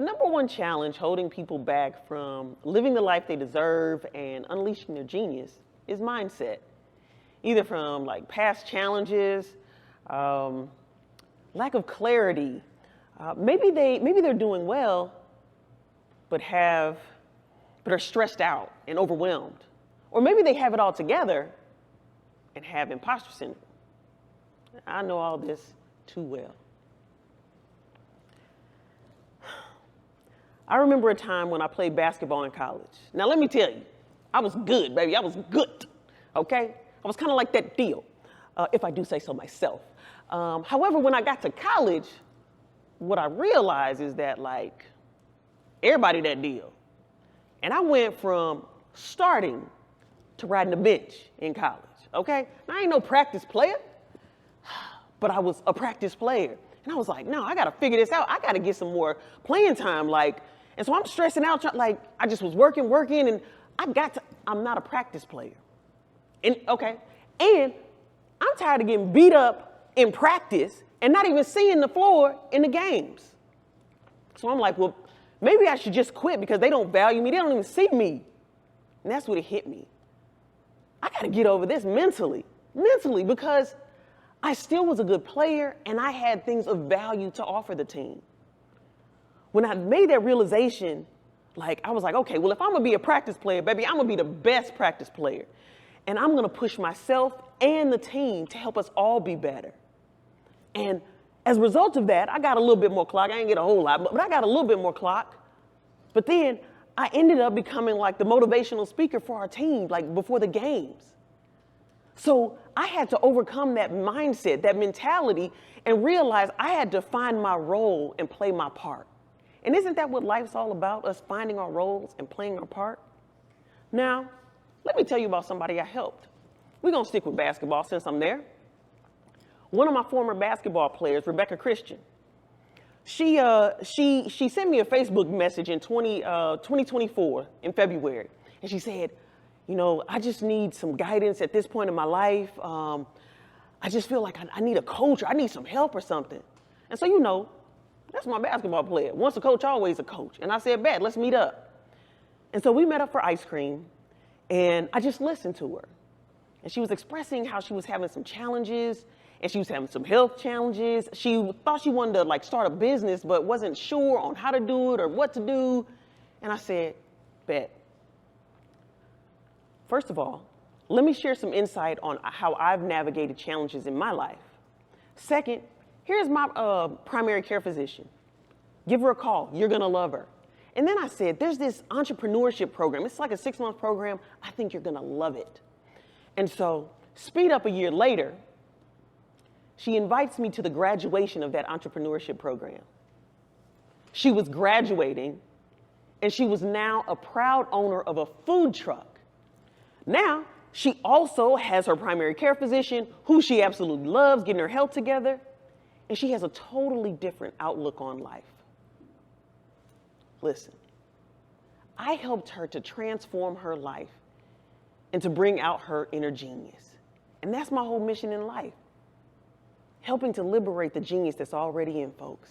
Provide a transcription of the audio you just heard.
The number one challenge holding people back from living the life they deserve and unleashing their genius is mindset. Either from like past challenges, lack of clarity. Maybe they're doing well, but are stressed out and overwhelmed. Or maybe they have it all together and have imposter syndrome. I know all this too well. I remember a time when I played basketball in college. Now let me tell you, I was good, baby. I was good, okay? I was kind of like that deal, if I do say so myself. However, when I got to college, what I realized is that like, everybody that deal. And I went from starting to riding the bench in college, okay? Now, I ain't no practice player, but I was a practice player. And I was like, no, I gotta figure this out. I gotta get some more playing time, and so I'm stressing out, I just was working, and I'm not a practice player. And I'm tired of getting beat up in practice and not even seeing the floor in the games. So I'm like, well, maybe I should just quit because they don't value me. They don't even see me. And that's when it hit me. I got to get over this mentally, because I still was a good player and I had things of value to offer the team. When I made that realization, I was like, okay, well, if I'm going to be a practice player, baby, I'm going to be the best practice player. And I'm going to push myself and the team to help us all be better. And as a result of that, I got a little bit more clock. I didn't get a whole lot, but I got a little bit more clock. But then I ended up becoming like the motivational speaker for our team, before the games. So I had to overcome that mindset, that mentality, and realize I had to find my role and play my part. And isn't that what life's all about, us finding our roles and playing our part? Now, let me tell you about somebody I helped. We're going to stick with basketball since I'm there. One of my former basketball players, Rebecca Christian, she sent me a Facebook message in 2024 in February. And she said, I just need some guidance at this point in my life. I just feel like I need a coach, or I need some help or something. And so, that's my basketball player. Once a coach, always a coach. And I said, bet, let's meet up. And so we met up for ice cream, and I just listened to her. And she was expressing how she was having some challenges, and she was having some health challenges. She thought she wanted to start a business, but wasn't sure on how to do it or what to do. And I said, bet. First of all, let me share some insight on how I've navigated challenges in my life. Second, here's my primary care physician. Give her a call. You're going to love her. And then I said, there's this entrepreneurship program. It's like a 6-month program. I think you're going to love it. And so, speed up a year later, she invites me to the graduation of that entrepreneurship program. She was graduating, and she was now a proud owner of a food truck. Now, she also has her primary care physician, who she absolutely loves, getting her health together. And she has a totally different outlook on life. Listen, I helped her to transform her life and to bring out her inner genius. And that's my whole mission in life, helping to liberate the genius that's already in folks.